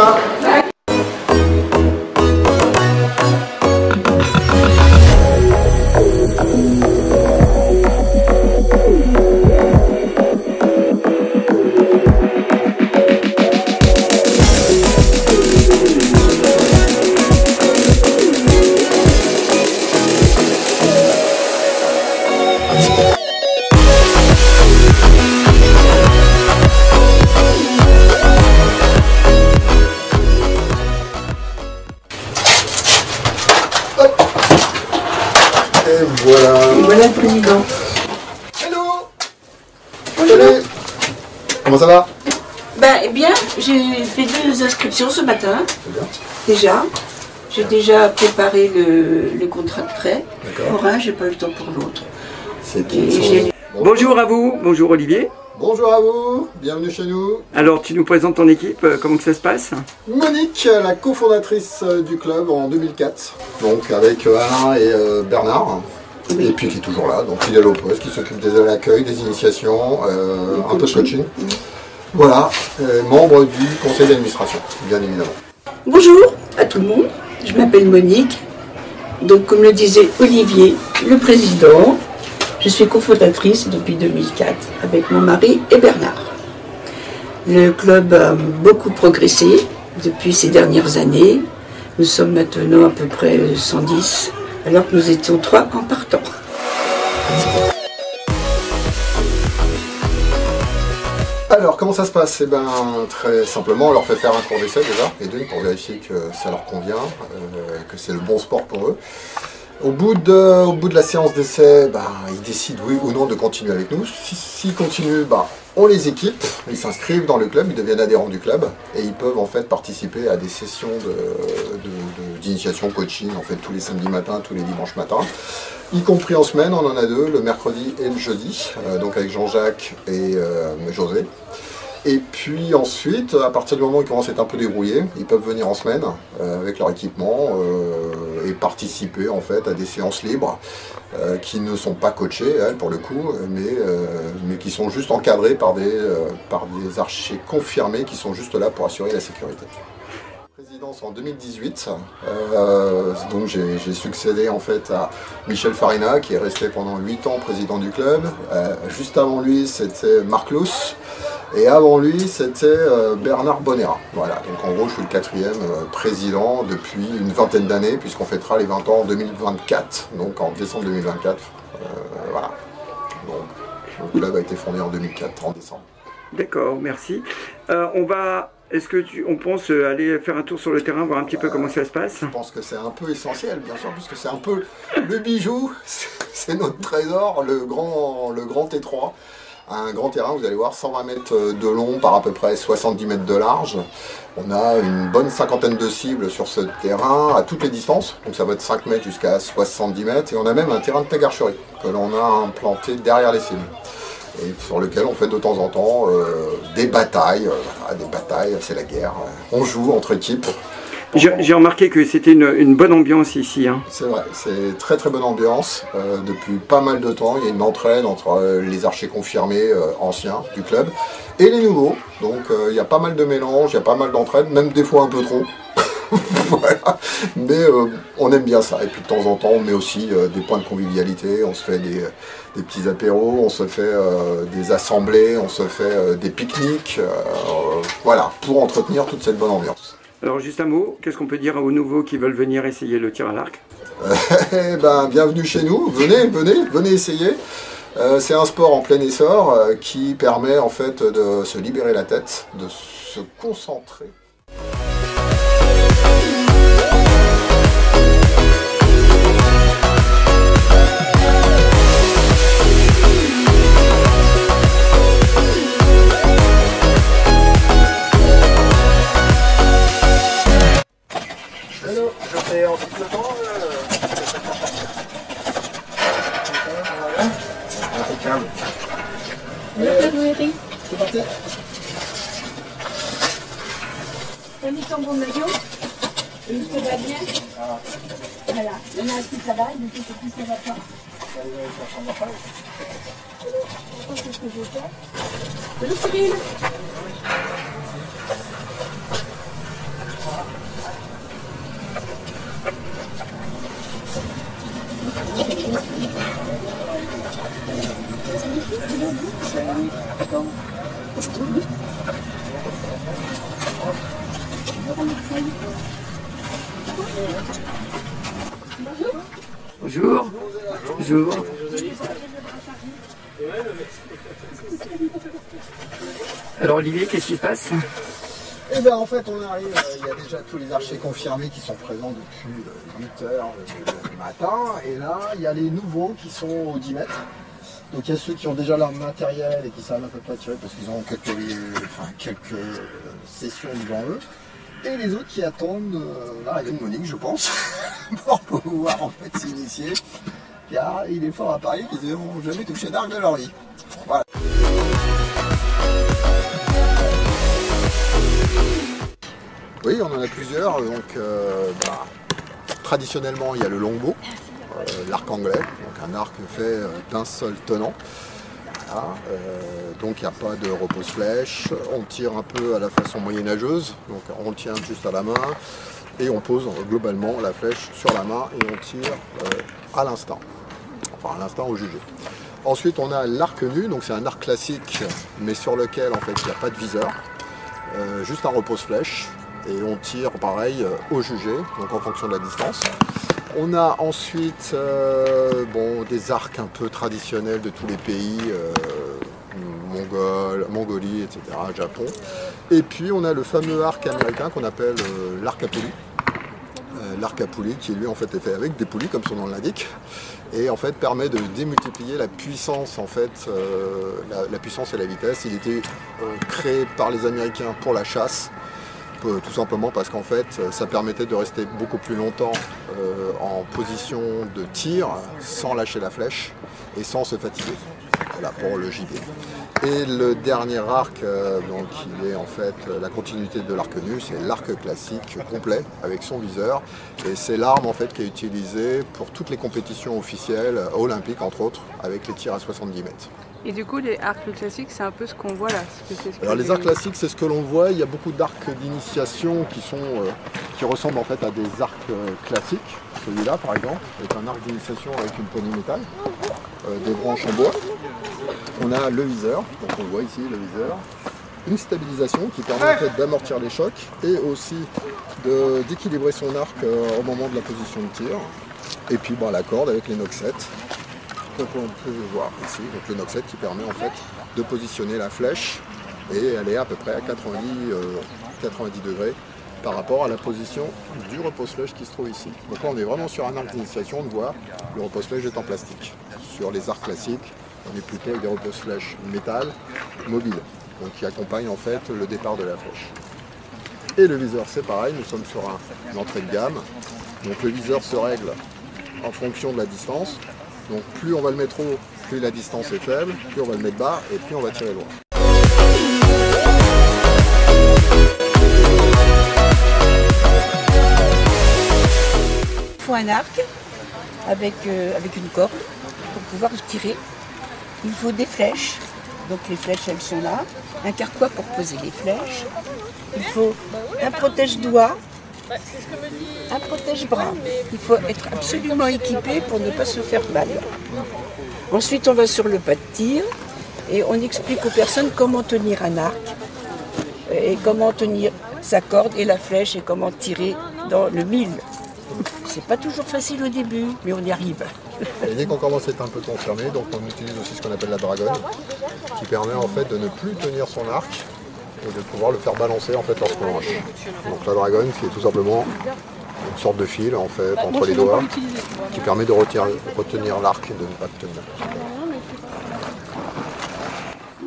Thomas. Et voilà. Et voilà le président. Hello. Bonjour. Salut. Comment ça va? Eh bien, j'ai fait 2 inscriptions ce matin, C'est bien. déjà. J'ai déjà préparé le contrat de prêt. D'accord. Pour un, j'ai pas eu le temps pour l'autre. C'est Et qui j'ai- Bonjour à vous, bonjour Olivier. Bonjour à vous, bienvenue chez nous. Alors tu nous présentes ton équipe, comment que ça se passe? Monique, la cofondatrice du club en 2004. Donc avec Alain et Bernard. Oui. Et puis qui est toujours là, donc fidèle au poste, qui s'occupe de l'accueil, des initiations, un peu de coaching. Voilà, membre du conseil d'administration, bien évidemment. Bonjour à tout le monde, je m'appelle Monique. Donc, comme le disait Olivier, le président, je suis cofondatrice depuis 2004 avec mon mari et Bernard. Le club a beaucoup progressé depuis ces dernières années. Nous sommes maintenant à peu près 110, alors que nous étions 3 en partant. Alors, comment ça se passe? Eh bien, très simplement, on leur fait faire un cours d'essai déjà, et d'une pour vérifier que ça leur convient, que c'est le bon sport pour eux. Au bout de la séance d'essai, ils décident oui ou non de continuer avec nous. S'ils continuent, on les équipe, ils s'inscrivent dans le club, ils deviennent adhérents du club, et ils peuvent en fait participer à des sessions d'initiation coaching, en fait tous les samedis matins, tous les dimanches matins. Y compris en semaine, on en a 2, le mercredi et le jeudi, donc avec Jean-Jacques et José. Et puis ensuite, à partir du moment où ils commencent à être un peu débrouillés, ils peuvent venir en semaine avec leur équipement et participer en fait à des séances libres qui ne sont pas coachées pour le coup, mais qui sont juste encadrées par des archers confirmés qui sont juste là pour assurer la sécurité. Présidence en 2018, donc j'ai succédé en fait à Michel Farina qui est resté pendant 8 ans président du club. Juste avant lui c'était Marc Lous et avant lui c'était Bernard Bonera. Voilà, donc en gros je suis le 4e président depuis une vingtaine d'années puisqu'on fêtera les 20 ans en 2024, donc en décembre 2024. Voilà, donc le club a été fondé en 2004, en décembre. D'accord, merci. Est-ce que on pense aller faire un tour sur le terrain, voir un petit peu comment ça se passe? Je pense que c'est un peu essentiel, bien sûr, puisque c'est un peu le bijou, c'est notre trésor, le grand T3. Un grand terrain, vous allez voir, 120 mètres de long par à peu près 70 mètres de large. On a une bonne cinquantaine de cibles sur ce terrain à toutes les distances, donc ça va de 5 mètres jusqu'à 70 mètres. Et on a même un terrain de tag archery que l'on a implanté derrière les cibles. Et sur lequel on fait de temps en temps des batailles, c'est la guerre. On joue entre équipes. J'ai remarqué que c'était une bonne ambiance ici. Hein. C'est vrai, c'est très très bonne ambiance. Depuis pas mal de temps, il y a une entraide entre les archers confirmés anciens du club et les nouveaux. Donc il y a pas mal de mélange, il y a pas mal d'entraide, même des fois un peu trop. Voilà. Mais on aime bien ça. Et puis de temps en temps, on met aussi des points de convivialité. On se fait des petits apéros, on se fait des assemblées, on se fait des pique-niques. Voilà, pour entretenir toute cette bonne ambiance. Alors juste un mot, qu'est-ce qu'on peut dire aux nouveaux qui veulent venir essayer le tir à l'arc? Bienvenue chez nous, venez essayer. C'est un sport en plein essor qui permet en fait de se libérer la tête, de se concentrer. Je fais en tout le temps. Impeccable. C'est parti. T'as mis ton bon maillot? Et il te va bien? Voilà. Il y en a qui ça va, mais qui ça va pas. C'est ce que je fais. Salut Cyril. Bonjour. Bonjour. Alors Olivier, qu'est-ce qui se passe? Et bien en fait on arrive, il y a déjà tous les archers confirmés qui sont présents depuis 8 heures du matin. Et là il y a les nouveaux qui sont aux 10 mètres. Donc il y a ceux qui ont déjà leur matériel et qui savent à peu près tirer parce qu'ils ont quelques sessions devant eux. Et les autres qui attendent l'arrivée de Monique, je pense, pour pouvoir en fait s'initier. Car il est fort à parier qu'ils n'auront jamais touché d'arc de leur vie. Voilà. Oui, on en a plusieurs. Donc, traditionnellement, il y a le longbow, l'arc anglais, donc un arc fait d'un seul tenant. Voilà, donc il n'y a pas de repose-flèche. On tire un peu à la façon moyenâgeuse, donc on tient juste à la main et on pose globalement la flèche sur la main et on tire à l'instant, enfin à l'instant au jugé. Ensuite, on a l'arc nu, donc c'est un arc classique, mais sur lequel en fait il n'y a pas de viseur, juste un repose-flèche. Et on tire pareil au jugé, donc en fonction de la distance. On a ensuite des arcs un peu traditionnels de tous les pays, Mongolie, etc., Japon. Et puis on a le fameux arc américain qu'on appelle l'arc à poulie. L'arc à poulie qui lui en fait est fait avec des poulies comme son nom l'indique. Et en fait permet de démultiplier la puissance, en fait, la puissance et la vitesse. Il était créé par les Américains pour la chasse. Tout simplement parce qu'en fait ça permettait de rester beaucoup plus longtemps en position de tir sans lâcher la flèche et sans se fatiguer. Voilà pour le gibier. Et le dernier arc, donc il est en fait la continuité de l'arc nu, c'est l'arc classique complet avec son viseur. Et c'est l'arme en fait qui est utilisée pour toutes les compétitions officielles olympiques entre autres, avec les tirs à 70 mètres. Et du coup, les arcs classiques, c'est un peu ce qu'on voit là. Alors les arcs classiques, c'est ce que l'on voit. Il y a beaucoup d'arcs d'initiation qui ressemblent en fait à des arcs classiques. Celui-là, par exemple, est un arc d'initiation avec une poignée métal, des branches en bois. On a le viseur, donc on voit ici le viseur. Une stabilisation qui permet en fait d'amortir les chocs et aussi d'équilibrer son arc au moment de la position de tir. Et puis la corde avec les noxettes. Donc on peut voir ici, donc le noxette qui permet en fait de positionner la flèche et elle est à peu près à 90 degrés par rapport à la position du repose-flèche qui se trouve ici. Donc là on est vraiment sur un arc d'initiation, on voit le repose-flèche est en plastique. Sur les arcs classiques, on est plutôt avec des repose-flèches métal mobiles, donc qui accompagnent en fait le départ de la flèche. Et le viseur c'est pareil, nous sommes sur une entrée de gamme, donc le viseur se règle en fonction de la distance. Donc plus on va le mettre haut, plus la distance est faible, plus on va le mettre bas et plus on va tirer loin. Il faut un arc avec une corde pour pouvoir tirer. Il faut des flèches, donc les flèches elles sont là, un carquois pour poser les flèches. Il faut un protège-doigt, un protège-bras. Il faut être absolument équipé pour ne pas se faire mal. Ensuite, on va sur le pas de tir et on explique aux personnes comment tenir un arc et comment tenir sa corde et la flèche et comment tirer dans le mille. C'est pas toujours facile au début, mais on y arrive. Et dès qu'on commence à être un peu confirmé, donc on utilise aussi ce qu'on appelle la dragonne, qui permet en fait de ne plus tenir son arc et de pouvoir le faire balancer en fait lorsqu'on lâche. Donc la dragonne qui est tout simplement une sorte de fil en fait entre les doigts qui permet de retenir l'arc et de ne pas le tenir.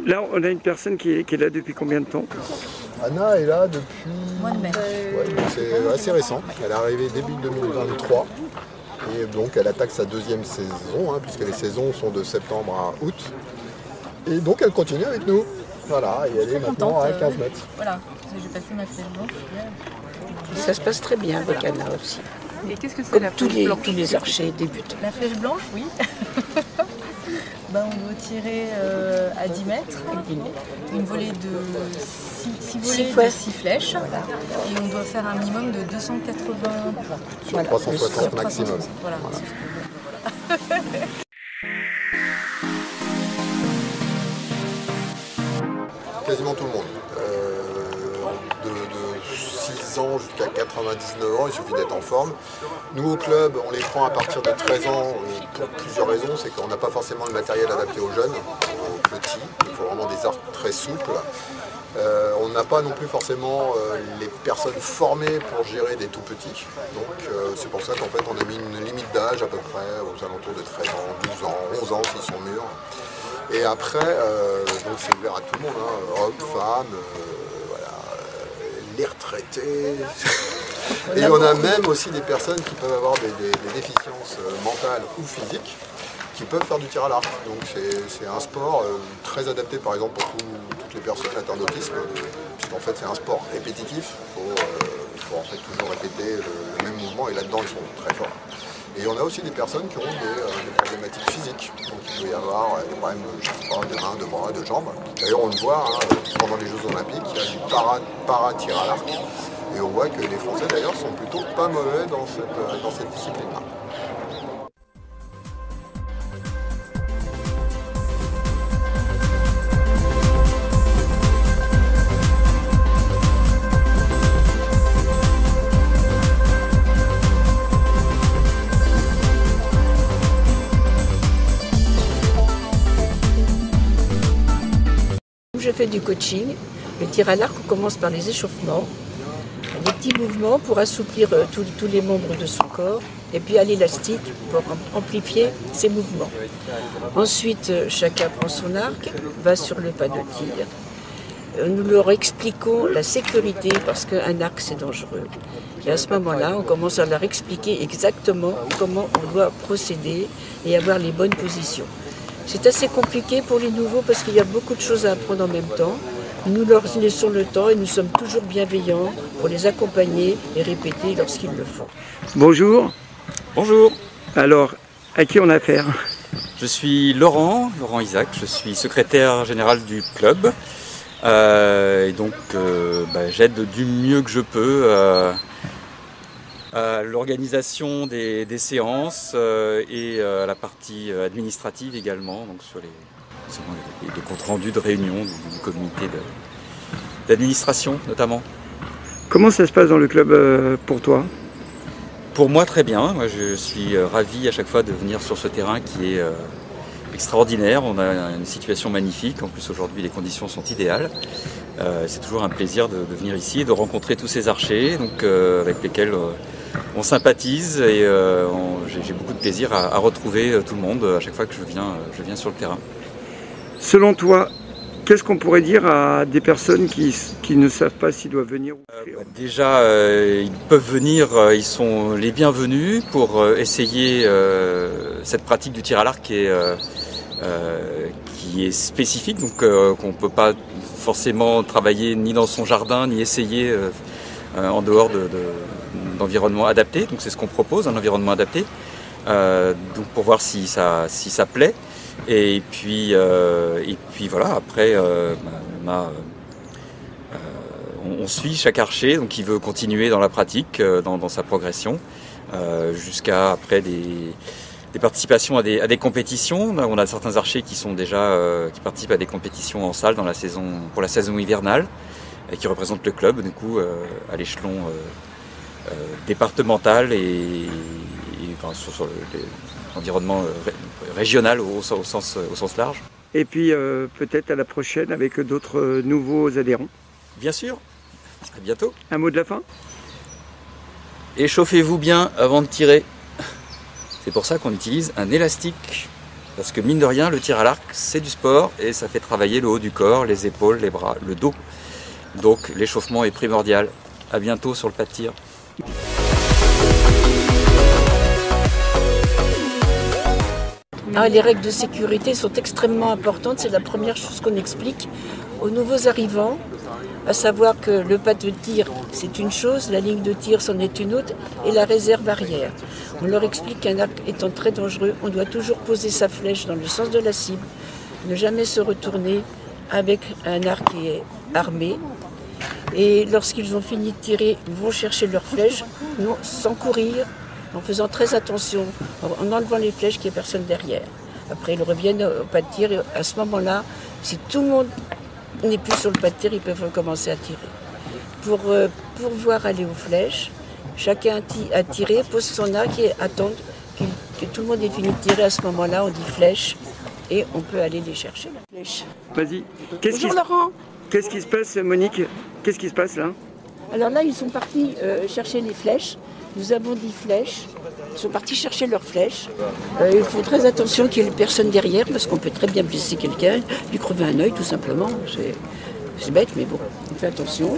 Là, on a une personne qui est là depuis combien de temps? Anna est là depuis... mois de mai. Ouais, c'est assez récent. Elle est arrivée début 2023 et donc elle attaque sa deuxième saison, puisque les saisons sont de septembre à août. Et donc elle continue avec nous. Voilà, et elle est maintenant à 15 mètres. Voilà, j'ai passé ma flèche blanche. Ça se passe très bien avec Anna aussi. Et qu'est-ce que c'est Comme la tous flèche blanche? les archers débutent. La flèche blanche, oui. On doit tirer à 10 mètres, une volée de 6 flèches, voilà. Et on doit faire un minimum de 280 points. Sur 360 maximum. Voilà. Voilà. Quasiment tout le monde. De 10 ans jusqu'à 99 ans, il suffit d'être en forme. Nous au club, on les prend à partir de 13 ans pour plusieurs raisons, c'est qu'on n'a pas forcément le matériel adapté aux jeunes, aux petits, il faut vraiment des arcs très souples. On n'a pas non plus forcément les personnes formées pour gérer des tout petits, donc c'est pour ça qu'en fait on a mis une limite d'âge à peu près aux alentours de 13 ans, 12 ans, 11 ans s'ils sont mûrs. Et après, donc c'est ouvert à tout le monde, hein, hommes, femmes, voilà, les retraités. Et on a même aussi des personnes qui peuvent avoir des déficiences mentales ou physiques qui peuvent faire du tir à l'arc. Donc c'est un sport très adapté par exemple pour toutes les personnes atteintes d'autisme, puisqu'en fait c'est un sport répétitif, il faut en fait toujours répéter le même mouvement et là-dedans ils sont très forts. Et on a aussi des personnes qui ont des problématiques physiques, donc il peut y avoir des problèmes je sais pas, de mains, de bras, de jambes. D'ailleurs on le voit hein, pendant les Jeux Olympiques, il y a du para-tir à l'arc, et on voit que les Français d'ailleurs sont plutôt pas mauvais dans cette discipline-là. Je fais du coaching. Le tir à l'arc, on commence par les échauffements, des petits mouvements pour assouplir tous les membres de son corps, et puis à l'élastique pour amplifier ses mouvements. Ensuite, chacun prend son arc, va sur le pas de tir. Nous leur expliquons la sécurité parce qu'un arc c'est dangereux. Et à ce moment-là, on commence à leur expliquer exactement comment on doit procéder et avoir les bonnes positions. C'est assez compliqué pour les nouveaux parce qu'il y a beaucoup de choses à apprendre en même temps. Nous leur laissons le temps et nous sommes toujours bienveillants pour les accompagner et répéter lorsqu'ils le font. Bonjour. Bonjour. Alors, à qui on a affaire? Je suis Laurent Isaac, je suis secrétaire général du club. Et donc j'aide du mieux que je peux à l'organisation des séances et à la partie administrative également, donc sur les comptes rendus de réunion du comité d'administration notamment. Comment ça se passe dans le club pour toi? Pour moi très bien, moi je suis ravi à chaque fois de venir sur ce terrain qui est extraordinaire, on a une situation magnifique, en plus aujourd'hui les conditions sont idéales. C'est toujours un plaisir de venir ici et de rencontrer tous ces archers donc, avec lesquels on sympathise et j'ai beaucoup de plaisir à retrouver tout le monde à chaque fois que je viens sur le terrain. Selon toi, qu'est-ce qu'on pourrait dire à des personnes qui ne savent pas s'ils doivent venir? Déjà, ils peuvent venir, ils sont les bienvenus pour essayer cette pratique du tir à l'arc qui est spécifique, donc qu'on ne peut pas forcément travailler ni dans son jardin, ni essayer en dehors d'environnement adapté. Donc c'est ce qu'on propose, un environnement adapté, donc pour voir si ça plaît. Et puis voilà, après on suit chaque archer, donc il veut continuer dans la pratique, dans sa progression, jusqu'à après des participations à des compétitions. On a certains archers qui sont déjà qui participent à des compétitions en salle pour la saison hivernale et qui représentent le club du coup à l'échelon départemental et enfin, sur l'environnement régional au sens large. Et puis peut-être à la prochaine avec d'autres nouveaux adhérents. Bien sûr, à bientôt. Un mot de la fin? Échauffez-vous bien avant de tirer. C'est pour ça qu'on utilise un élastique. Parce que mine de rien, le tir à l'arc, c'est du sport et ça fait travailler le haut du corps, les épaules, les bras, le dos. Donc l'échauffement est primordial. À bientôt sur le pas de tir. Les règles de sécurité sont extrêmement importantes. C'est la première chose qu'on explique aux nouveaux arrivants, à savoir que le pas de tir, c'est une chose, la ligne de tir, c'en est une autre, et la réserve arrière. On leur explique qu'un arc étant très dangereux, on doit toujours poser sa flèche dans le sens de la cible, ne jamais se retourner avec un arc qui est armé. Et lorsqu'ils ont fini de tirer, ils vont chercher leur flèche, sans courir, en faisant très attention, en enlevant les flèches qu'il n'y ait personne derrière. Après, ils reviennent au pas de tir et à ce moment-là, si tout le monde n'est plus sur le pas de tir, ils peuvent recommencer à tirer. pour pouvoir aller aux flèches, chacun a tiré, pose son arc et attend que tout le monde ait fini de tirer. À ce moment-là, on dit flèche et on peut aller les chercher. La flèche. Vas-y. Bonjour Laurent. Qu'est-ce qui se passe, Monique? Qu'est-ce qui se passe là? Alors là, ils sont partis chercher les flèches. Nous avons 10 flèches. Ils sont partis chercher leurs flèches. Il faut très attention qu'il n'y ait personne derrière parce qu'on peut très bien blesser quelqu'un, lui crever un œil tout simplement. C'est bête, mais bon, on fait attention.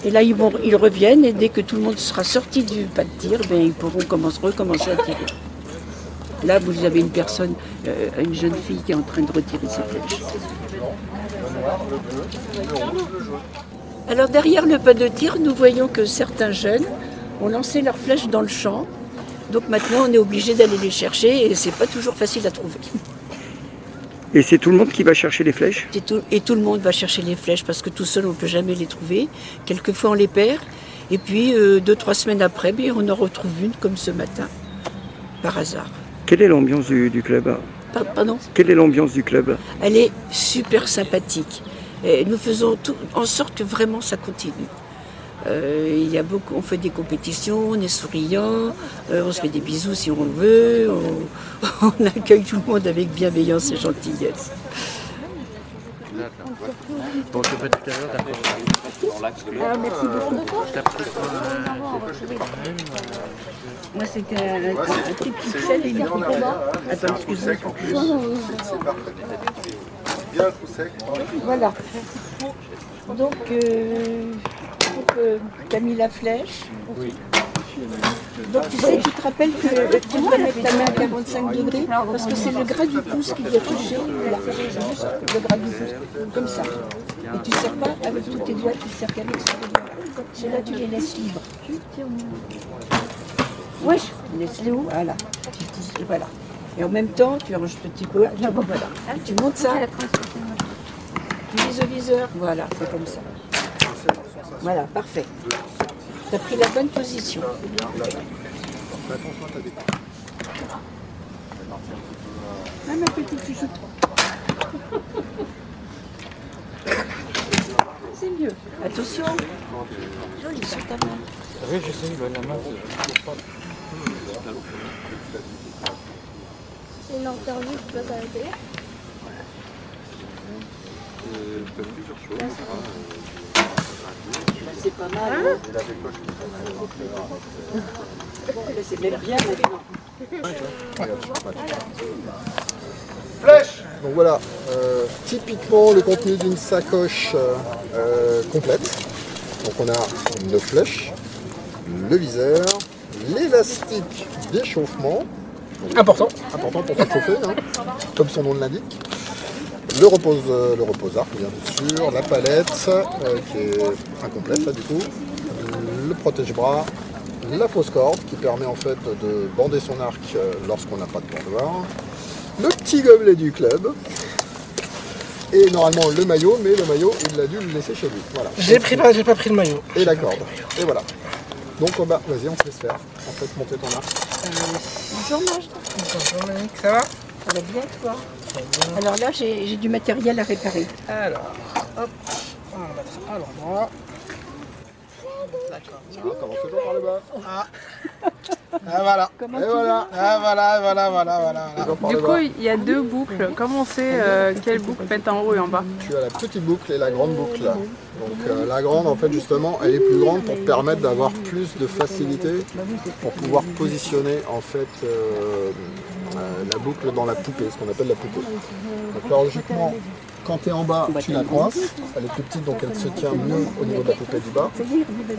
Et là, ils reviennent et dès que tout le monde sera sorti du pas de tir, ils pourront recommencer à tirer. Là, vous avez une personne, une jeune fille qui est en train de retirer ses flèches. Alors derrière le pas de tir, nous voyons que certains jeunes ont lancé leurs flèches dans le champ. Donc maintenant, on est obligé d'aller les chercher et c'est pas toujours facile à trouver. Et c'est tout le monde qui va chercher les flèches? Et tout le monde va chercher les flèches parce que tout seul, on ne peut jamais les trouver. Quelquefois, on les perd. Et puis, 2-3 semaines après, on en retrouve une comme ce matin, par hasard. Quelle est l'ambiance du club? Pardon? Quelle est l'ambiance du club? Elle est super sympathique. Et nous faisons tout en sorte que vraiment ça continue. On fait des compétitions, on est souriant, on se fait des bisous si on veut, on accueille tout le monde avec bienveillance et gentillesse. Bon, c'est pas tout à l'heure, d'accord. Merci beaucoup. Moi, c'était un petit pixel et une combat. Attends, excusez-moi. C'est parfait. Bien tout sec. Voilà. Donc, tu as mis la flèche. Oui. Donc tu sais, tu te rappelles que tu dois mettre ta main à 45 degrés parce que c'est le gras du pouce qui vient toucher la flèche, juste le gras du pouce, comme ça. Et tu ne serres pas avec tous tes doigts, tu ne serres qu'avec sur les doigts. Ceux-là, tu les laisses libres. Oui, laisse-les où? Voilà. Voilà. Et en même temps, tu ranges petit peu. Voilà. Tu montes ça. Tu vises au viseur. Voilà, c'est comme ça. Voilà, parfait. Tu as pris la bonne position. Ah, ma petite chouchoute. C'est mieux. Attention. Joli sur ta main. Oui, je sais, la main, C'est une interview que tu vas t'arrêter. C'est pas mal. C'est même bien maintenant. Flèche. Donc voilà, typiquement le contenu d'une sacoche complète. Donc on a nos flèches, le viseur, l'élastique d'échauffement, important pour s'échauffer, hein, comme son nom l'indique. Le repose-arc bien sûr, la palette qui est incomplète là du coup, le protège-bras, la fausse corde qui permet en fait de bander son arc lorsqu'on n'a pas de bandoir, le petit gobelet du club et normalement le maillot, mais le maillot il a dû le laisser chez lui. Voilà. J'ai pas pris le maillot. Et la corde. Et voilà. Donc vas-y, on te laisse faire. En fait, monter ton arc. Bonjour Maj. Bonjour Monique, ça va? Ça va bien toi? Alors là, j'ai du matériel à réparer. Alors, hop, on va mettre à l'endroit. D'accord. On commence toujours par le bas. Ah voilà. Comment Et voilà. Ah voilà. Du coup, il y a deux boucles. Comment on sait quelle boucle mettre en haut et en bas? Tu as la petite boucle et la grande boucle là. Donc la grande en fait justement elle est plus grande pour te permettre d'avoir plus de facilité pour pouvoir positionner en fait la boucle dans la poupée, ce qu'on appelle la poupée. Donc là logiquement quand tu es en bas tu la coinces, elle est plus petite donc elle se tient mieux au niveau de la poupée du bas.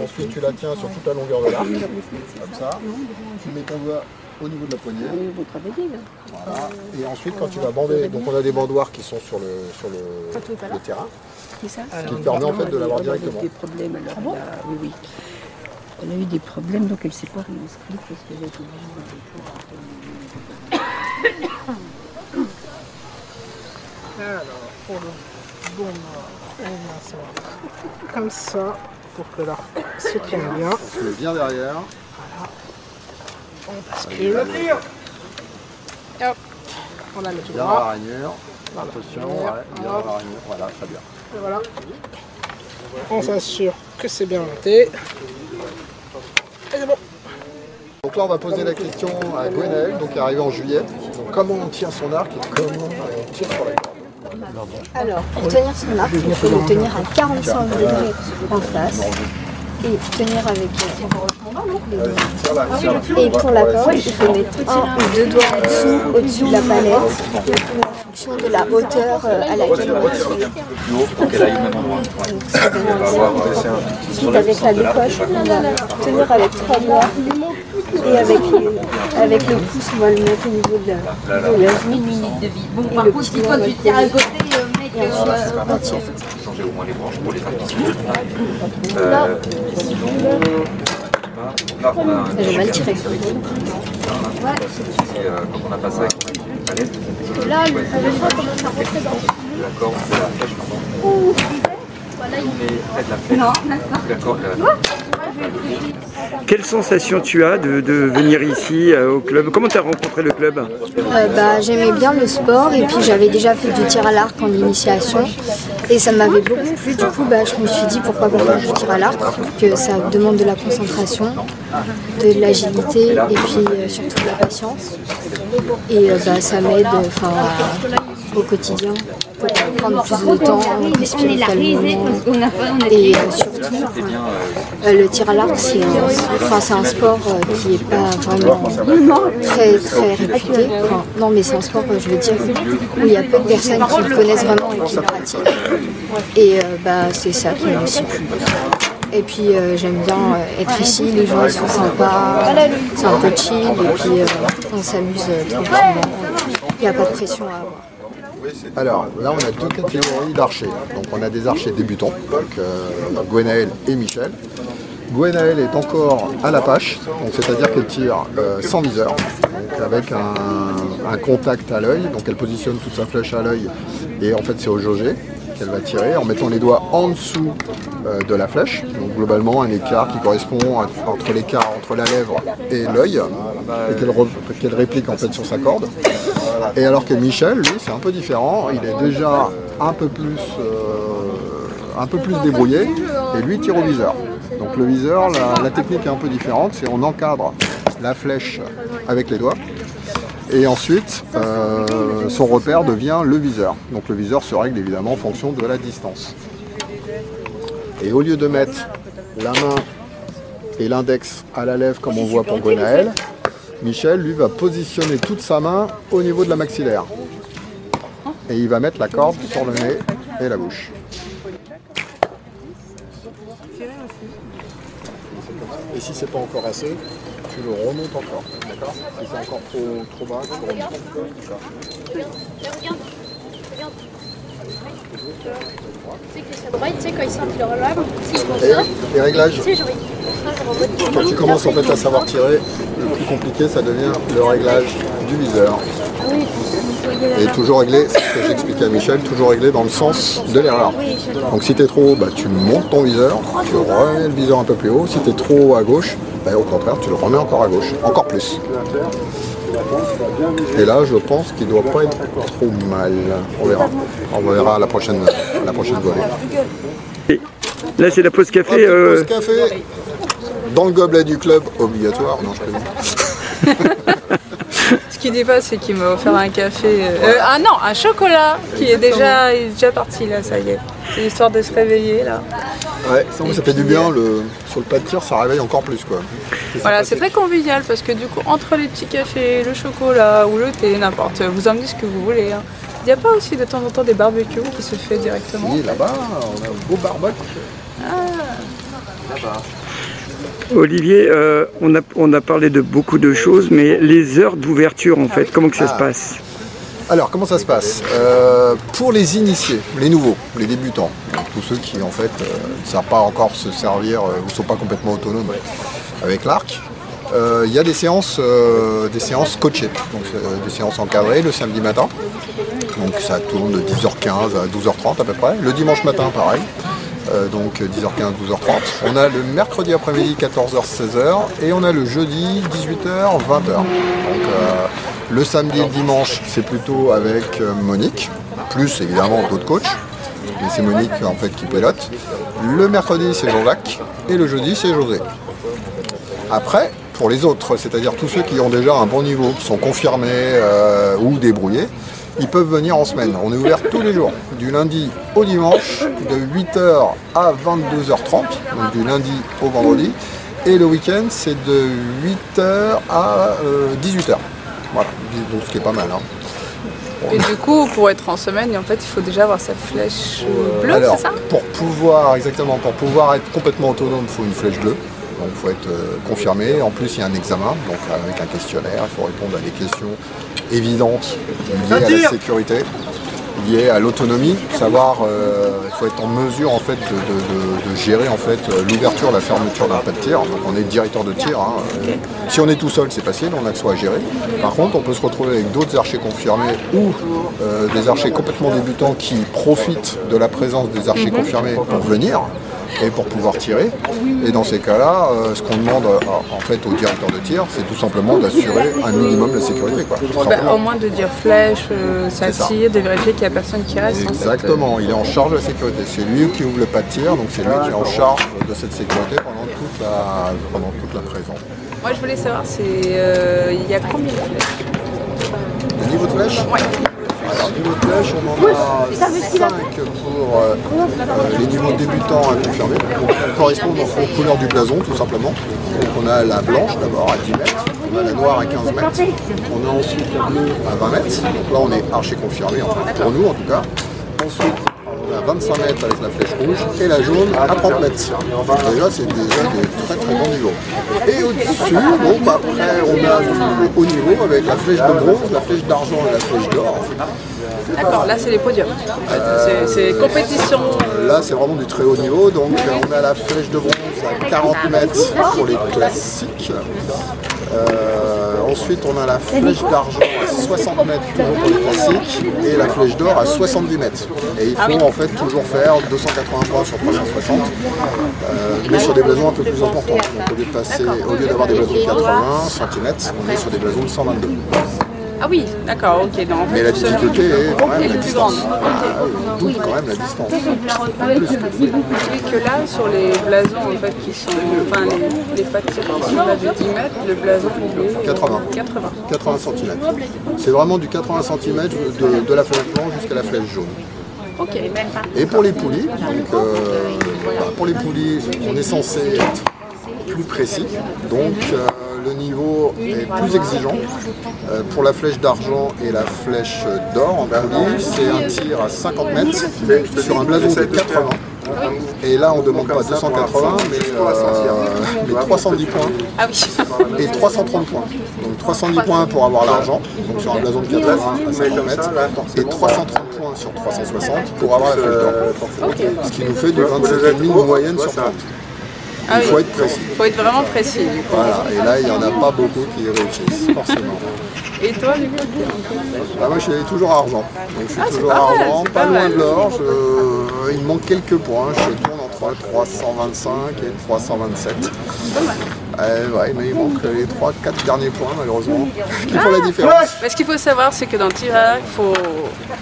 Ensuite tu la tiens sur toute la longueur de l'arc, comme ça. Tu mets ton doigt au niveau de la poignée. Voilà. Et ensuite quand tu vas bander, donc on a des bandoirs qui sont sur le terrain. Ce qui permet en fait de l'avoir directement. Des problèmes, alors, oui. Elle a eu des problèmes, donc elle ne s'est pas réinscrite parce qu'elle a été obligée. Alors, pour le bon mort, on va ça comme ça pour que l'arc se tienne bien. On se met bien derrière. Voilà. On bascule. Hop. On a le tout Bien dans droit. la rainure. Attention, ouais, bien dans la rainure. Voilà, très bien. Et voilà. on s'assure que c'est bien monté. Et c'est bon. Donc là, on va poser la question à Gwenaëlle, donc qui est arrivée en juillet. Donc, comment on tient son arc et comment on tire sur la corde? Alors, pour tenir son arc, il faut le tenir à 45 degrés en face et tenir avec et pour la corde, il faut mettre 1 ou 2 doigts au-dessus de la palette en fonction de la hauteur à laquelle on va tirer. Ensuite, avec la décoche, on va tenir avec 3 doigts et avec le pouce, on va le mettre au niveau de l'œil. Une minute de vie. Bon, par contre, si toi tu tires à côté, mec, et ensuite, on tire. Changer au moins les branches pour les articuler. J'ai mal tiré. Quand on n'a pas ça avec une palette, là, le choix commence à rentrer dans la corde de la flèche, pardon. Mais près de la flèche, la corde de la... Quelle sensation tu as de venir ici au club? Comment tu as rencontré le club? J'aimais bien le sport et puis j'avais déjà fait du tir à l'arc en initiation et ça m'avait beaucoup plu. Du coup, je me suis dit pourquoi pas faire du tir à l'arc, que ça demande de la concentration, de l'agilité et puis surtout de la patience. Et ça m'aide au quotidien pour prendre plus de temps, respirer calmement. Et surtout, le tir à l'arc, c'est un sport qui n'est pas vraiment très réputé. Non, mais c'est un sport, je veux dire, où il y a peu de personnes qui le connaissent vraiment et qui le pratiquent. Et c'est ça qui m'a aussi plu. Et puis j'aime bien être ici, les gens sont sympas, c'est un peu chill et puis on s'amuse tranquillement. Il n'y a pas de pression à avoir. Alors là on a 2 catégories d'archers. Donc on a des archers débutants, donc Gwenaëlle et Michel. Gwenaëlle est encore à la pâche, c'est-à-dire qu'elle tire sans viseur, donc avec un contact à l'œil, donc elle positionne toute sa flèche à l'œil et en fait c'est au jauger qu'elle va tirer en mettant les doigts en dessous de la flèche, donc globalement un écart qui correspond entre l'écart entre la lèvre et l'œil et qu'elle réplique en fait sur sa corde. Et alors que Michel, lui, c'est un peu différent, il est déjà un peu plus débrouillé et lui tire au viseur. Donc le viseur, la technique est un peu différente, c'est on encadre la flèche avec les doigts et ensuite son repère devient le viseur. Donc le viseur se règle évidemment en fonction de la distance. Et au lieu de mettre la main et l'index à la lèvre comme on voit pour Gwenaëlle, Michel lui va positionner toute sa main au niveau de la maxillaire. Et il va mettre la corde sur le nez et la bouche. Et si c'est pas encore assez, tu le remontes encore, d'accord? Si c'est encore trop bas, tu le remontes. Regarde. Tu sais que ça droit, tu sais quand il sort le relève, si je ça. Les réglages. Tu sais, quand tu commences en fait à savoir tirer, le plus compliqué ça devient le réglage du viseur. Et toujours réglé, c'est ce que j'expliquais à Michel, toujours réglé dans le sens de l'erreur. Donc si tu es trop haut, tu montes ton viseur, tu remets le viseur un peu plus haut. Si tu es trop à gauche, au contraire, tu le remets encore à gauche, encore plus. Et là, je pense qu'il ne doit pas être trop mal. On verra. On verra à la prochaine volée. Là, c'est la pause café. Pause café dans le gobelet du club, obligatoire. Non, je plaisante. Ce qu'il dit pas, c'est qu'il m'a offert un café. Un chocolat qui est déjà parti là, ça y est. C'est l'histoire de se réveiller là. Ouais, ça fait du bien, sur le pas de tir, ça réveille encore plus quoi. Voilà, c'est très convivial parce que du coup, entre les petits cafés, le chocolat ou le thé, n'importe, vous emmenez ce que vous voulez. Hein. Il n'y a pas aussi de temps en temps des barbecues qui se fait directement? Oui, là-bas, on a un beau barbecue. Là-bas. Olivier, on a parlé de beaucoup de choses, mais les heures d'ouverture en fait, comment que ça se passe? Alors, comment ça se passe? Pour les initiés, les nouveaux, les débutants, tous ceux qui en fait ne savent pas encore se servir ou ne sont pas complètement autonomes avec l'arc, il y a des séances coachées, donc des séances encadrées le samedi matin. Donc ça tourne de 10h15 à 12h30 à peu près. Le dimanche matin, pareil. Donc 10h15, 12h30. On a le mercredi après-midi 14h, 16h et on a le jeudi 18h, 20h. Donc le samedi et le dimanche, c'est plutôt avec Monique, plus évidemment d'autres coachs. Mais c'est Monique en fait qui pilote. Le mercredi, c'est Jean-Jacques. Et le jeudi, c'est José. Après, pour les autres, c'est-à-dire tous ceux qui ont déjà un bon niveau, qui sont confirmés ou débrouillés, ils peuvent venir en semaine. On est ouvert tous les jours, du lundi au dimanche, de 8h à 22h30, donc du lundi au vendredi. Et le week-end, c'est de 8h à 18h. Voilà, donc ce qui est pas mal. Hein. Et du coup, pour être en semaine, en fait, il faut déjà avoir sa flèche bleue, c'est ça? Pour pouvoir être complètement autonome, il faut une flèche bleue. Donc il faut être confirmé. En plus, il y a un examen, donc avec un questionnaire. Il faut répondre à des questions évidentes liées à la sécurité, liées à l'autonomie. Savoir, il faut être en mesure en fait de gérer en fait l'ouverture, la fermeture d'un pas de tir. Donc on est directeur de tir. Hein. Si on est tout seul, c'est facile, on a que ça à gérer. Par contre, on peut se retrouver avec d'autres archers confirmés ou des archers complètement débutants qui profitent de la présence des archers confirmés pour venir et pour pouvoir tirer. Et dans ces cas-là, ce qu'on demande en fait au directeur de tir, c'est tout simplement d'assurer un minimum de sécurité. Quoi, au moins de dire flèche, ça tire, de vérifier qu'il n'y a personne qui reste. Exactement, il est en charge de la sécurité. C'est lui qui ouvre le pas de tir, donc c'est lui qui est en charge de cette sécurité pendant toute la présence. Moi je voulais savoir, il y a combien de flèches? Le niveau de flèche? Ouais. Alors, niveau de flèche, on en a 5 pour les niveaux débutants à confirmer. Donc, elles correspondent aux couleurs du blason, tout simplement. Donc, on a la blanche d'abord à 10 mètres, on a la noire à 15 mètres, on a ensuite la bleue à 20 mètres. Donc là, on est archi confirmé, enfin, pour nous en tout cas. Ensuite, on a 25 mètres avec la flèche rouge et la jaune à 30 mètres. Déjà, c'est déjà des très très bons niveaux. Et au-dessus, après, on a du haut niveau avec la flèche de bronze, la flèche d'argent et la flèche d'or. D'accord, là c'est les podiums. C'est compétition. Là, c'est vraiment du très haut niveau. Donc, on a la flèche de bronze à 40 mètres pour les classiques. Ensuite, on a la flèche d'argent à 60 mètres toujours pour les classiques et la flèche d'or à 70 mètres. Et il faut en fait toujours faire 280 points sur 360, mais sur des blasons un peu plus importants. Donc au lieu d'avoir des blasons de 80 cm, on est sur des blasons de 122. Ah oui, d'accord, ok. Donc, en fait, mais la difficulté est quand même la distance. Oui, quand même la distance. Et que là, sur les blasons en fait, qui sont, enfin les pas de tir qui sont là de 10 mètres, le blason il est 80 cm. C'est vraiment du 80 cm de la flèche blanche jusqu'à la flèche jaune. Ok. Et pour les poulies, pour les poulies, on est censé être plus précis. Donc le niveau est plus exigeant. Pour la flèche d'argent et la flèche d'or en poulie, c'est un tir à 50 mètres sur un blason de 80. Et là, on ne demande pas 280, mais 310 points et 330 points. Donc 310 points pour avoir l'argent, donc sur un blason de 80 à 50 mètres, et 330 points sur 360 pour avoir la flèche d'or. Ce qui nous fait du 27,5 moyenne sur 30. Il faut être précis. Il faut être vraiment précis. Voilà, et là, il n'y en a pas beaucoup qui réussissent, forcément. Et toi, du coup, moi, je suis toujours à argent. Donc, je suis toujours à argent, pas loin de l'or. Il me manque quelques points. Je tourne entre 325 et 327. Mais il manque les 3-4 derniers points, malheureusement, qui font la différence. Ce qu'il faut savoir, c'est que dans le tir à l'arc, il faut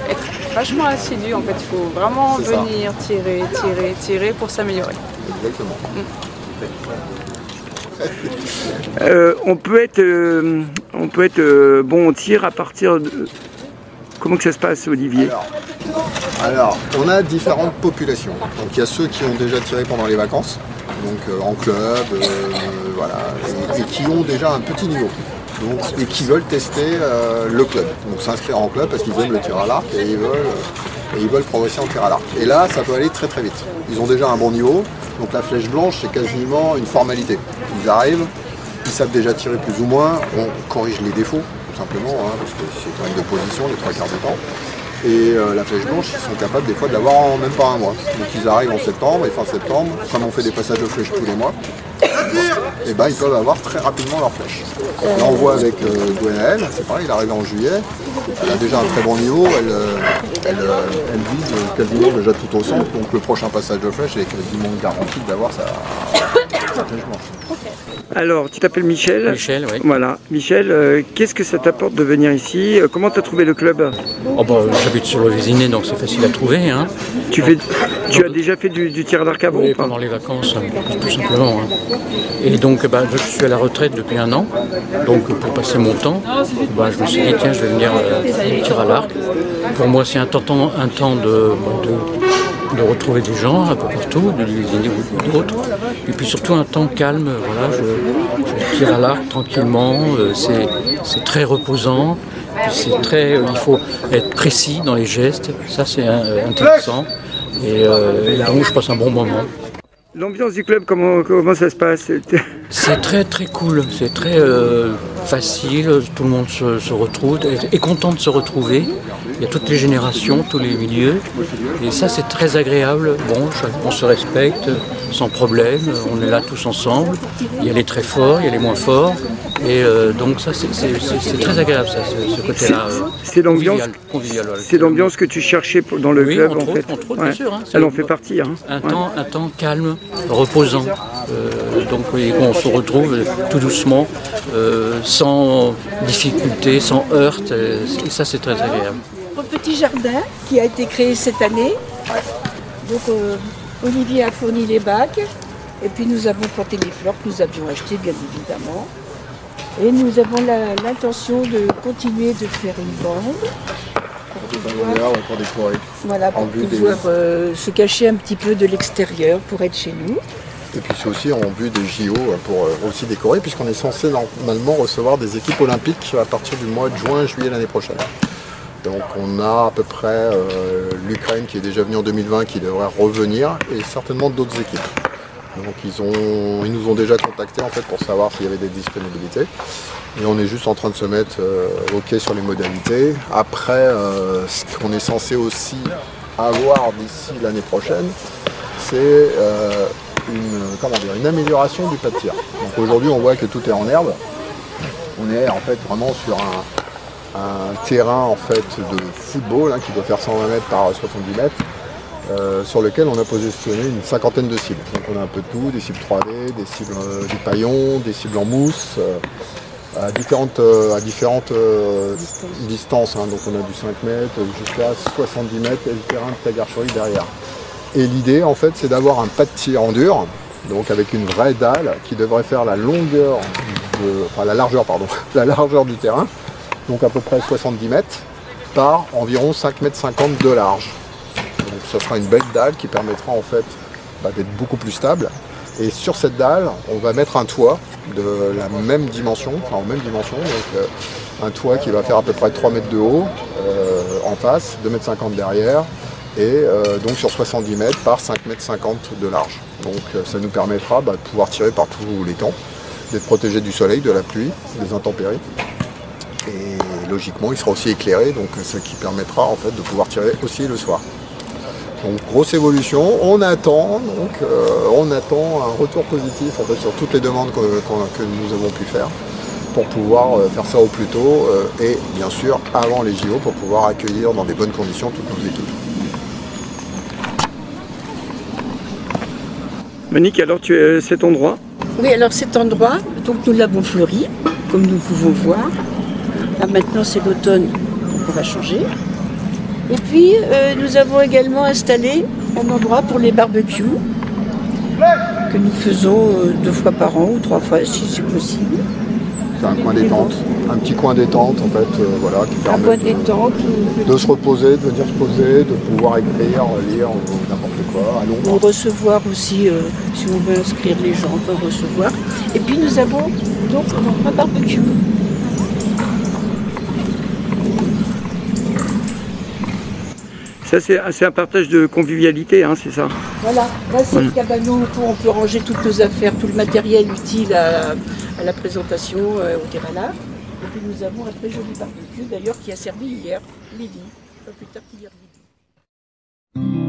être vachement assidu. En fait, il faut vraiment venir tirer pour s'améliorer. Exactement. On peut être bon au tir à partir de... Comment que ça se passe, Olivier? Alors, on a différentes populations. Donc il y a ceux qui ont déjà tiré pendant les vacances, donc en club, voilà, et qui ont déjà un petit niveau. Donc, et qui veulent tester le club. Donc s'inscrire en club parce qu'ils aiment le tir à l'arc et ils veulent progresser en tir à l'arc. Et là, ça peut aller très très vite. Ils ont déjà un bon niveau. Donc la flèche blanche, c'est quasiment une formalité. Ils arrivent, ils savent déjà tirer plus ou moins, on corrige les défauts, tout simplement, parce que c'est quand même de position les 3 quarts du temps. Et la flèche blanche, ils sont capables des fois de l'avoir en même pas un mois. Donc ils arrivent en septembre, et fin septembre, comme on fait des passages de flèches tous les mois, et ben ils peuvent avoir très rapidement leur flèche. Là on voit avec Gwenaëlle, c'est pareil, il est arrivé en juillet, elle a déjà un très bon niveau, elle vise quasiment déjà tout au centre, donc le prochain passage de flèche est quasiment garanti d'avoir sa Alors, tu t'appelles Michel? Michel, oui. Voilà. Michel, qu'est-ce que ça t'apporte de venir ici? Comment tu as trouvé le club? Oh bah, j'habite sur le Vésiné, donc c'est facile à trouver. Hein. Tu as déjà fait du tir à l'arc avant? Oui, pendant les vacances, tout simplement. Hein. Et donc, bah, je suis à la retraite depuis 1 an. Donc, pour passer mon temps, bah, je me suis dit, tiens, je vais venir tir à l'arc. Pour moi, c'est un temps de retrouver des gens un peu partout, de les aider ou d'autres. Et puis surtout un temps calme, voilà, je tire à l'arc tranquillement, c'est très reposant, c'est très, il faut être précis dans les gestes, ça c'est intéressant. Et donc je passe un bon moment. L'ambiance du club, comment ça se passe? C'est très très cool, c'est très facile, tout le monde se retrouve, est content de se retrouver. Il y a toutes les générations, tous les milieux, et ça c'est très agréable. Bon, on se respecte sans problème, on est là tous ensemble. Il y a les très forts, il y a les moins forts, et donc ça c'est très agréable, ça, ce côté-là. C'est l'ambiance. C'est l'ambiance que tu cherchais dans le club, en fait. Entre autres, bien sûr. Hein, elle en fait partie. Hein. Un temps calme, reposant. Donc on se retrouve tout doucement, sans difficulté, sans heurte, et ça c'est très agréable. Un petit jardin qui a été créé cette année. Donc Olivier a fourni les bacs et puis nous avons planté les fleurs que nous avions achetées bien évidemment. Et nous avons l'intention de continuer de faire une bande. Voilà, pour pouvoir se cacher un petit peu de l'extérieur pour être chez nous. Et puis c'est aussi en vue des JO pour aussi décorer, puisqu'on est censé normalement recevoir des équipes olympiques à partir du mois de juin, juillet l'année prochaine. Donc on a à peu près l'Ukraine qui est déjà venue en 2020, qui devrait revenir, et certainement d'autres équipes. Donc ils nous ont déjà contactés en fait pour savoir s'il y avait des disponibilités. Et on est juste en train de se mettre OK sur les modalités. Après, ce qu'on est censé aussi avoir d'ici l'année prochaine, c'est une amélioration du pas de tir. Donc aujourd'hui on voit que tout est en herbe. On est en fait vraiment sur un terrain en fait de football qui doit faire 120 mètres par 70 mètres, sur lequel on a positionné une 50aine de cibles. Donc on a un peu de tout, des cibles 3D, des cibles du paillon, des cibles en mousse, à différentes distances. Donc on a du 5 mètres jusqu'à 70 mètres et le terrain de Tagarchory derrière. Et l'idée en fait c'est d'avoir un pas de tir en dur, donc avec une vraie dalle qui devrait faire la largeur du terrain, donc à peu près 70 mètres par environ 5,50 mètres de large. Donc ça fera une belle dalle qui permettra en fait d'être beaucoup plus stable. Et sur cette dalle, on va mettre un toit de la même dimension, donc un toit qui va faire à peu près 3 mètres de haut en face, 2,50 mètres derrière, et donc sur 70 mètres par 5,50 mètres de large. Donc ça nous permettra de pouvoir tirer par tous les temps, d'être protégé du soleil, de la pluie, des intempéries. Et logiquement il sera aussi éclairé, donc ce qui permettra en fait de pouvoir tirer aussi le soir. Donc grosse évolution, on attend un retour positif en fait, sur toutes les demandes que nous avons pu faire pour pouvoir faire ça au plus tôt et bien sûr avant les JO pour pouvoir accueillir dans des bonnes conditions toutes nos équipes. Monique, alors cet endroit? Oui, alors cet endroit, donc nous l'avons fleuri, comme nous pouvons voir. Là maintenant c'est l'automne, donc on va changer. Et puis nous avons également installé un endroit pour les barbecues que nous faisons 2 fois par an ou 3 fois si c'est possible. C'est un coin détente, un petit coin détente en fait, voilà, qui permet de se reposer, de venir se poser, de pouvoir écrire, lire, n'importe quoi, à l'ombre. Pour recevoir aussi, si on veut inscrire les gens, on peut recevoir. Et puis nous avons donc un barbecue. Ça, c'est un partage de convivialité, hein, c'est ça? Voilà, là c'est le cabanon où on peut ranger toutes nos affaires, tout le matériel utile à la présentation au tir à l'arc. Et puis nous avons un très joli barbecue d'ailleurs qui a servi hier, midi, pas plus tard qu'hier midi.